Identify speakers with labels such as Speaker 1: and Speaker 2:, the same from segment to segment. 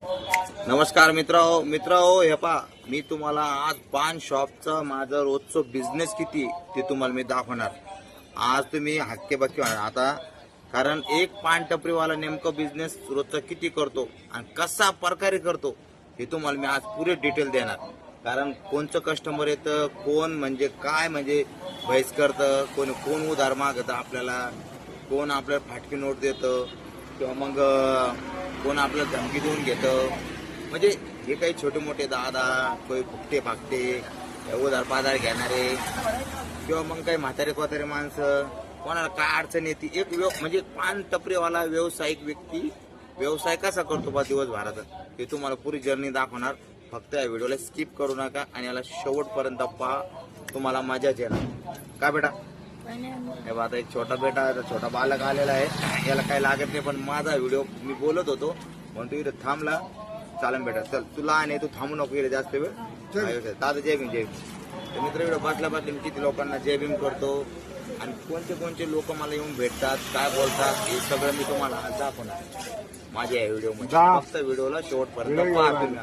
Speaker 1: नमस्कार मित्रांनो हे पहा मी तुम्हाला आज पान शॉपचा माझा रोजचा बिझनेस किती ते तुम्हाला मी दाखवणार। आज तुम्ही हक्के बक्के होणार आता, कारण एक पान टपरीवाला नेमकं बिझनेस रोजचा किती करतो आणि कसा प्रकारे करतो हे तुम्हाला मी आज पुरे डिटेल देणार। कारण कोणचं कस्टमर येतं, कोण म्हणजे काय म्हणजे बहिस करतं, कोण उधार मागतं आपल्याला, कोण आपल्याला फाटकी नोट देतं किंवा मग कोण आपल्याला धमकी देऊन घेतं। म्हणजे हे काही छोटे मोठे दादा, कोणी फुकटे फाकटे उधार पाधार घेणारे किंवा मग काही म्हातारे कोतारे माणसं, कोणाला काय अडचण येते, एक म्हणजे पान टपरीवाला व्यावसायिक व्यक्ती व्यवसाय कसा करतो बा दिवसभराचा हे तुम्हाला पुरी जर्नी दाखवणार। फक्त या व्हिडिओला स्किप करू नका आणि याला शेवटपर्यंत पहा, तुम्हाला मजाच येणार। का बेटा हे आता एक छोटा बालक आलेला आहे, याला काही लागत नाही, पण माझा व्हिडिओ मी बोलत होतो म्हणून तू इथं थांबला। चालन बेटा चल, तुला आणि तू थांबू नको इथे जास्त वेळ। दादा जय भीम जय भीम। मित्र व्हिडिओ बसल्या मी किती लोकांना जय भीम करतो आणि कोणते लोक मला येऊन भेटतात, काय बोलतात हे सगळं मी तुम्हाला आज दाखवणार माझ्या या व्हिडिओ मध्ये। फक्त व्हिडिओला शेवटपर्यंत पहा तुम्ही।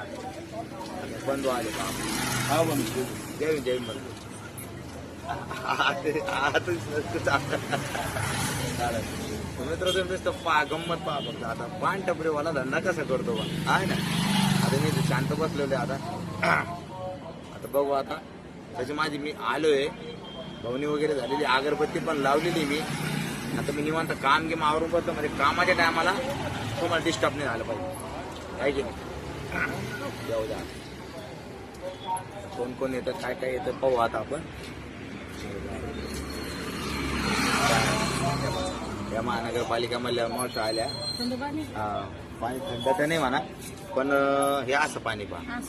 Speaker 1: बंधू आले पहा, जय भीम जय भीम बंधू। मित्र तुम्ही पहा, गंमत पहा फक्त। आता पान टपरीवाला धंदा कसा करतो बा आहे ना। आता मी शांत बसलेलो आहे आता बघू। आता त्याची माझी मी आलोय, भवनी वगैरे झालेली, अगरबत्ती पण लावलेली मी। आता मी निवांत काम गेम आवरून बसतो, म्हणजे कामाच्या टायमाला तुम्हाला डिस्टर्ब नाही झालं पाहिजे, आहे की नाही। जाऊ द्या, कोण येतं काय येतं पाहू आता आपण। या महानगरपालिका मधल्या मोठ्या आल्या, पाणी थंड तर नाही म्हणा, पण हे असं पाणी पहा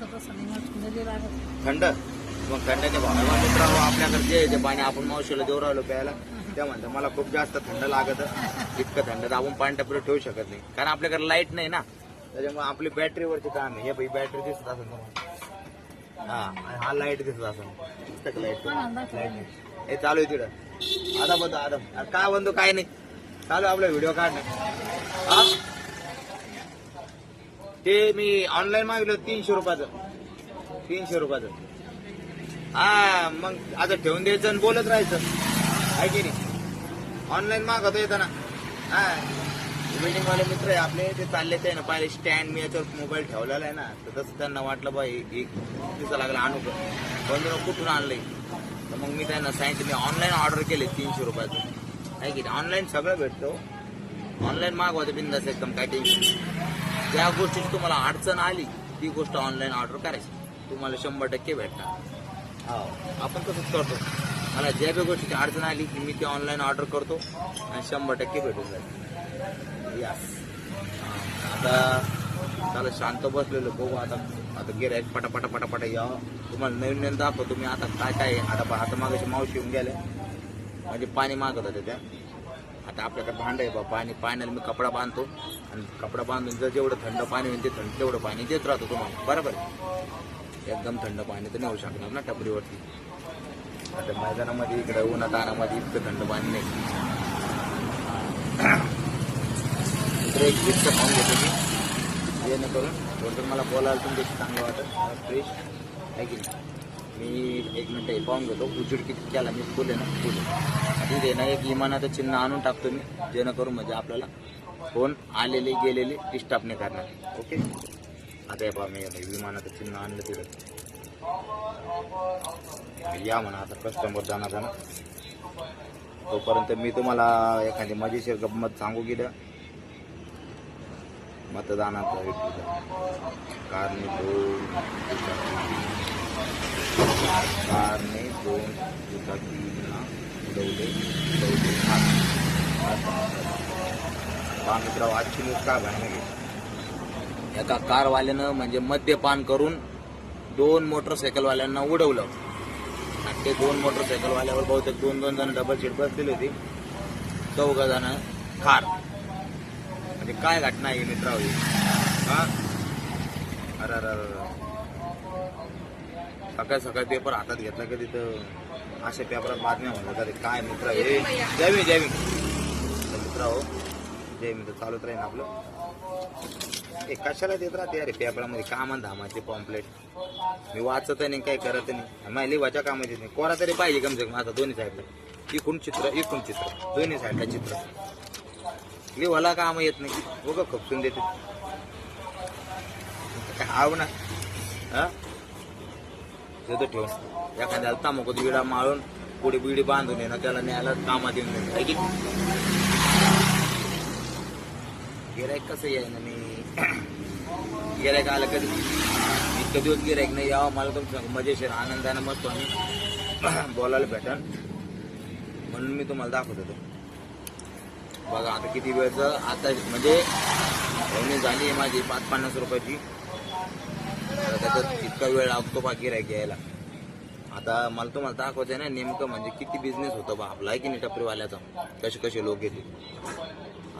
Speaker 1: थंड, मग थंडाच्या भावाला मित्रांनो आपल्याकडे जे येते पाणी आपण मावशीला देऊ राहिलो प्यायला, त्या म्हणतात मला खूप जास्त थंड लागत, इतकं थंड तर आपण पाणी टपरी ठेवू शकत नाही, कारण आपल्याकडे लाईट नाही ना, त्याच्यामुळे आपली बॅटरीवरती काम आहे। हे भाई बॅटरी दिसत असेल तुम्हाला, हा लाईट दिसत असेल, लाईट हे चालू आहे तिकडं। आता काय बंधू काय नाही चालू आपला व्हिडिओ काढणं। हा ते मी ऑनलाईन मागलो 300 रुपयाचं। हा मग आता ठेवून द्यायचं आणि बोलत राहायचं, आहे की नाही। ऑनलाईन मागवतो येताना हा बिल्डिंग वाले मित्र आहे आपले, ते चालले ते ना पाहिले स्टँड मी याच्यावर मोबाईल ठेवलेला आहे ना, तर तसं त्यांना वाटलं बा एक दिवसा लागला आणू बंधू कुठून आणलंय, तर मग मी त्यांना सांगितलं मी ऑनलाईन ऑर्डर केले 300 रुपयाचं, आहे की नाही। ऑनलाईन सगळं भेटतो, ऑनलाईन मागवते बिंदास एकदम, काय टेन्शन। ज्या गोष्टीची तुम्हाला अडचण आली ती गोष्ट ऑनलाईन ऑर्डर करायची, तुम्हाला 100% भेटणार। हो आपण तसंच करतो, मला ज्या बी गोष्टीची अडचण आली की मी ती ऑनलाईन ऑर्डर करतो आणि 100% भेटून जाईल। यस आता त्याला शांत बसलेलो बघू। आता गिऱ्हाईक पटापटा यावं, तुम्हाला नवीन दाखवतो मी आता काय आता मागाशी मावशी येऊन गेले, म्हणजे पाणी मागत होते त्या। आता आपल्याकडे भांड आहे बा पाण्याला मी कपडा बांधतो आणि कपडा बांधून जर जेवढं थंड पाणी होईल ते तेवढं पाणी देत राहतो तुम्हाला, बरोबर। एकदम थंड पाणी तर नाही होऊ शकणार ना टपरीवरती, आता मैदानामध्ये इकडे उन्हात तानामध्ये इतकं थंड पाणी नाही। इकडे एक गिफ्ट खाऊन घेतो मी, जेणेकरून थोडं मला बोलायला तुमच्याशी चांगलं वाटत, फ्रेश आहे की नाही। मी 1 मिनिट हे पाहून घेतो उजेड किती केला मी, फुले ना तिथे ना एक इमानाचं चिन्ह आणून टाकतो मी, जेणेकरून म्हणजे आपल्याला कोण आलेले गेलेले डिस्टर्ब नाही करणार। ओके आता हे पहा मी विमानाचं चिन्ह आणलं तिथे, या म्हणा आता कस्टमर जाणार तोपर्यंत मी तुम्हाला एखादी मजेशीर गंमत सांगू की मतदानाचा कारने दोन दुचाकींना उडवले। मित्र आजची न्यूज काय भयानक, एका कारवाल्यानं म्हणजे मद्यपान करून 2 मोटरसायकलवाल्यांना उडवलं आणि ते 2 मोटरसायकलवाल्यावर बहुतेक 2 जण डबल सीट बसलेली होती, 4 जण ठार। म्हणजे काय घटना आहे मित्र हा। अरे सकाळी पेपर हातात घेतला कधी तर अशा पेपरात बातम्या म्हणलं तरी काय मित्र हे जय भीम मित्र हो, जय मित्र चालूच राहील आपलं। हे कशाला देत राहते अरे पेपरामध्ये कामं धामाचे पॉम्पलेट मी वाचत नाही काही करत नाही मला लिवाच्या कामाचे नाही कोणा तरी पाहिजे कम से कम आता दोन्ही साईडला इकून चित्र दोन्ही साईडला चित्र लिवाला काम येत नाही बघ खपसून देते आव ना हा देतो ठेवून एखाद्याला तांबाखू विडा माळून पुढे बिडी बांधून येणं त्याला न्यायला कामात येऊन जाईल की गिरायक कसं आहे ना मी गिरायक आलं कधी इतके दिवस गिरायक नाही यावं मला तुमचं मजेशीर आनंदानं मस्त आणि बोलायला भेटन म्हणून मी तुम्हाला दाखवत होतो बघा आता किती वेळचं आता म्हणजे होणी झाली आहे माझी 5-50 रुपयाची त्याच्यात इतका वेळ लागतो बा गिरायक यायला आता मला तुम्हाला दाखवते ना नेमकं म्हणजे किती बिझनेस होतो बा आपला आहे की नाही टपरीवाल्याचा कसे कसे लोक येते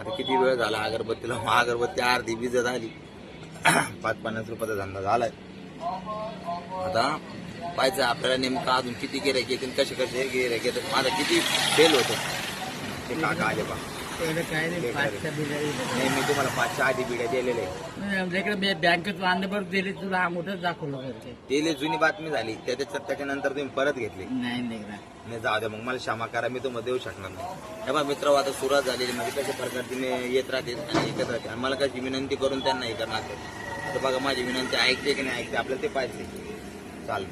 Speaker 1: आता किती वेळ झाला अगरबत्तीला अगरबत्ती अर्धी भिजत आली 5-50 रुपयाचा धंदा झालाय आता पाहायचं आपल्याला नेमकं अजून किती गिरायक येतील कसे कसे गिरायक येतात माझा किती फेल होतो ते काका आले बा नाही मी तुम्हाला 5 आधी बिड्या दिलेले
Speaker 2: बँकेत आणल्यावर दिले तुला मोठंच दाखवलं
Speaker 1: दिले जुनी बातमी झाली त्याच्यानंतर तुम्ही परत घेतली नाही जाऊ द्या मग मला क्षमा करा मी तुम्हाला देऊ शकणार नाही हे बा मित्र आता सुरुवात झालेली म्हणजे कशा प्रकारचे येत राहते आणि ऐकत राहते आणि मला कशी विनंती करून त्यांना हे करणार आता बघा माझी विनंती ऐकते की नाही ऐकते आपल्याला ते पाहिजे चाल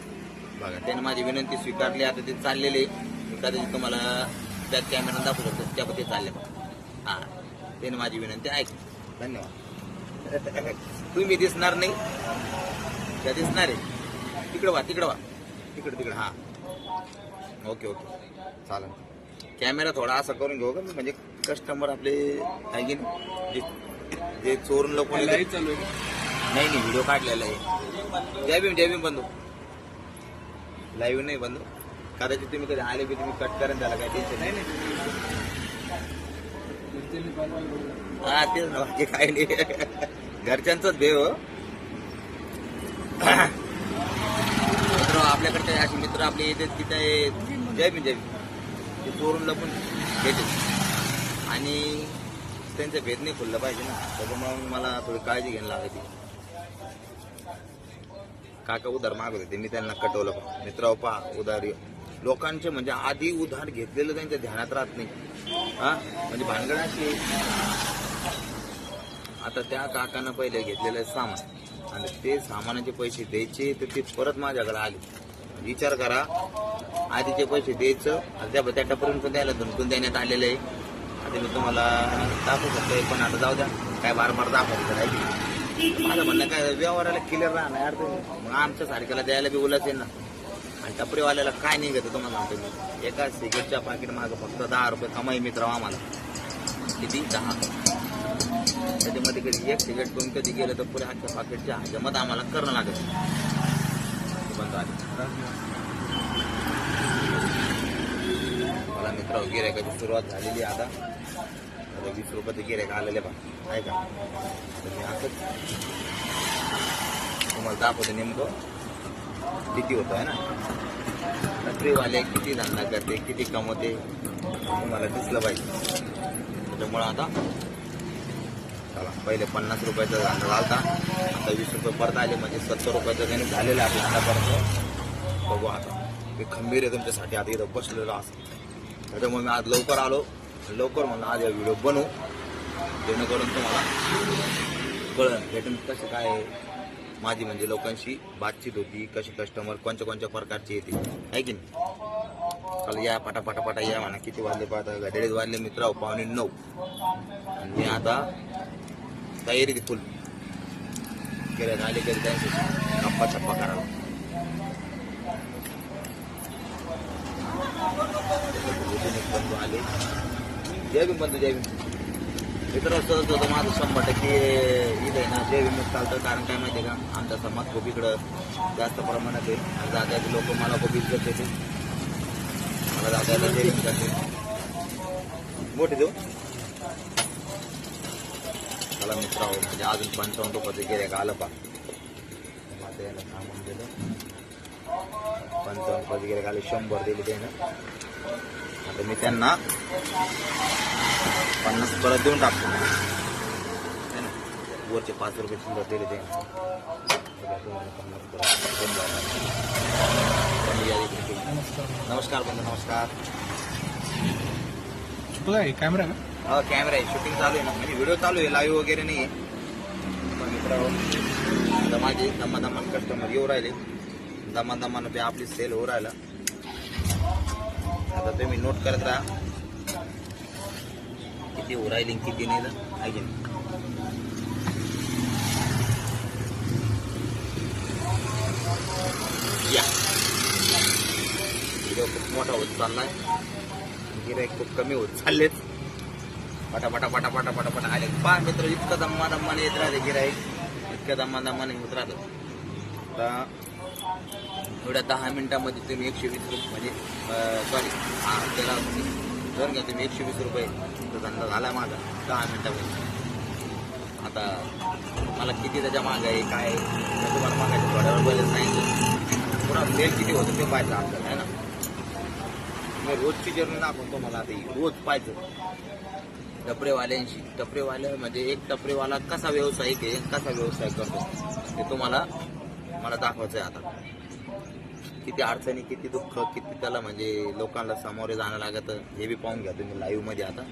Speaker 1: बघा त्याने माझी विनंती स्वीकारली आता ते चाललेले कदाचित तुम्हाला बॅक कॅमेरा दाखवू शकतो त्या ते चालले बघा हा त्याने माझी विनंती ऐक धन्यवाद तुम्ही दिसणार नाही त्या दिसणार आहे तिकडं वा तिकडं हा ओके चालेल कॅमेरा थोडा असा करून घेऊ का म्हणजे कस्टमर आपले आहे की जे चोरून लोक चालू नाही व्हिडिओ काढलेला आहे जय भीम बंधू लाईव्ह नाही बंधू कदाचित तुम्ही कधी आले की तुम्ही कट करा त्याला काय टेन्शन नाही हा तेच ना बाकी काय नाही घरच्यांचाच भेव मित्र आपल्याकडचे असे मित्र आपले येते तिथे जय भीम ते चोरून लपून घेते आणि त्यांचं भेद नाही खुललं पाहिजे ना त्याच्यामुळे मला थोडी काळजी घ्यायला लागायची काका उधार मागत होते मी त्यांना कटवलं मित्र पा उधार लोकांचे म्हणजे आधी उधार घेतलेलं त्यांच्या ध्यानात राहत नाही हा म्हणजे भानगडाची आता त्या काकानं पहिले घेतलेलं सामान आणि ते सामानाचे पैसे द्यायचे तर ते परत माझ्याकडे आले विचार करा आधीचे पैसे द्यायचं आणि त्या टपरीन पण द्यायला धुनकून देण्यात आलेलं आहे आता मी तुम्हाला दाखवू शकतो पण आता जाऊ द्या काय बार दाखवायचं राहिली माझं म्हणणं काय व्यवहाराला क्लिअर राहणार यार मग आमच्या सारख्याला द्यायला बी उलच आहे ना आणि टपरीवाल्याला काय निघत तुम्हाला सांगतो मी एका सिगरेटच्या पाकिट मागं फक्त 10 रुपये कमाई मित्र आम्हाला किती 10 त्याच्यामध्ये कधी एक सिगरेट तुम्ही कधी गेलं तर पुऱ्या आजच्या पाकिटच्या हजमत आम्हाला करणं लागत बंद आली मला मित्र गिऱ्हाईकाची सुरुवात झालेली आता 20 रुपयाचे गिऱ्हाईक आलेले बा आहे का मी असंच तुम्हाला दाखवतो नेमकं किती होतं आहे ना टपरीवाले किती धंदा करते किती कमवते तुम्हाला दिसलं पाहिजे त्याच्यामुळं आता चला पहिले 50 रुपयाचा धंदा झाला आता 20 रुपये परत आले म्हणजे 70 रुपयाचं त्याने झालेलं आहे आपल्या आतापर्यंत बघू आता मी खंबीर आहे तुमच्यासाठी आता इथं बसलेलो असं त्याच्यामुळे मी आज लवकर आलो लवकर म्हणून आज या व्हिडिओ बनवू जेणेकरून तुम्हाला कळण भेटून कसं काय माझी म्हणजे लोकांशी बातचीत होती कशी कस्टमर कोणत्या प्रकारचे येते आहे की नाही चला या पटापटा या म्हणा किती वाजले पाहता घड्याळीत वाजले मित्र 8:45 आणि मी आता तयारी ती फुल गिऱ्हाईक आले कधी त्यांचे गप्पा करावा बंधू आले जय भीम बंधू जय भीम मित्र असत होतं माझं 100% इथं आहे ना जय भीम चालतं कारण काय माहिती आहे का आमचा समाज खूप इकडं जास्त प्रमाणात आहे आणि जात्याचे लोक मला खूप इज्जत देते मला जात्याला जय भीम करते मोठे देऊ मला मित्र म्हणजे अजून 55 रुपयाचं गिऱ्हाईक आलं पा आता याला सांगून दिलं 55 रुपयाचं गिऱ्हाईक आले 100 दिले त्यानं आता मी त्यांना 50 परत देऊन टाकतो वरचे 5 रुपये सुद्धा दिले ते तुम्हाला 50 नमस्कार बंधू, नमस्कार.
Speaker 3: कॅमेरा ना
Speaker 1: हा कॅमेरा आहे, शूटिंग चालू आहे ना, म्हणजे व्हिडिओ चालू आहे, लाईव्ह वगैरे नाही आहे. मित्रांनो माझे दमादमान कस्टमर येऊ राहिले, दमादमानं ते आपली सेल होऊ राहिला. आता तुम्ही नोट करत राहा किती होऊ राहिली किती नाही ना ऐक या. व्हिडिओ खूप मोठा होत चाललाय, गिराईक खूप कमी होत चाललेत. पटापटा पटापटा पटापटा आले पा मित्र, इतकं दम्मादम्माने येत राहते गिराईक, इतक्या दम्मादम्माने होत राहतं. आता एवढ्या 10 मिनिटामध्ये तुम्ही 120 रुपये म्हणजे सॉरी त्याला धरून घ्या तुम्ही 120 रुपये धंदा झाला माझा 10 मिनिटामध्ये. आता मला किती त्याच्या मागं आहे काय आहे तुम्हाला मागायचं थोड्यावर पहिले सांगितलं. पुन्हा सेल किती होतं ते पाहायचं आपल्याला आहे ना. मी रोजची जर्नी दाखवतो मला आता रोज पाहायचं टपरेवाल्यांशी. टपरेवाले म्हणजे एक टपरेवाला कसा व्यावसायिक आहे, कसा व्यवसाय करतो ते तुम्हाला मला दाखवायचं आहे. आता किती अडचणी, किती दुःख, किती त्याला म्हणजे लोकांना सामोरे जाणं लागतं हे बी पाहून घ्या तुम्ही लाईव्ह मध्ये. आता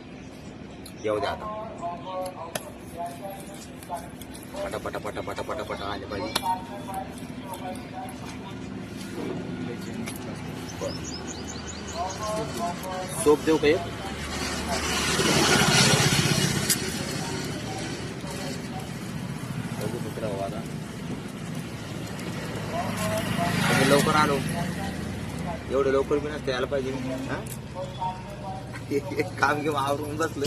Speaker 1: येऊ द्या, आता पटापटा पटापटा पटापटा आले पाहिजे. सोप देऊ का? बघू कुत्रा हो आता. लवकर आलो, एवढं लवकर बी नसतं यायला पाहिजे. काम घेऊन आवरून बसलं,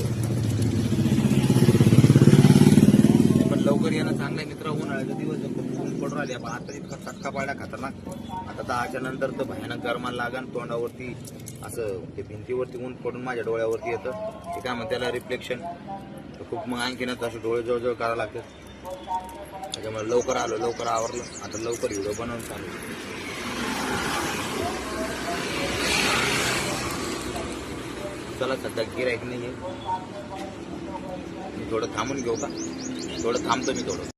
Speaker 1: पण लवकर येणं चांगलं आहे मित्र. उन्हाळ्याचा दिवस ऊन पडून राहिले, पण आता इतका चटका पाडला खतरनाक. आता 10च्या नंतर तर भयानक गरमाला लागन. तोंडावरती असं ते भिंतीवरती ऊन पडून माझ्या डोळ्यावरती येतं ते काय म्हणते त्याला रिफ्लेक्शन. खूप मग आणखीनच असं डोळे जवळजवळ करावं लागतात. त्याच्यामुळे लवकर आलो, लवकर आवरलं. आता लवकर व्हिडिओ बनवून चालू. चला सध्या गिराईक नाही आहे, मी थोडं थांबून घेऊ का? थोडं थांबतो मी थोडं.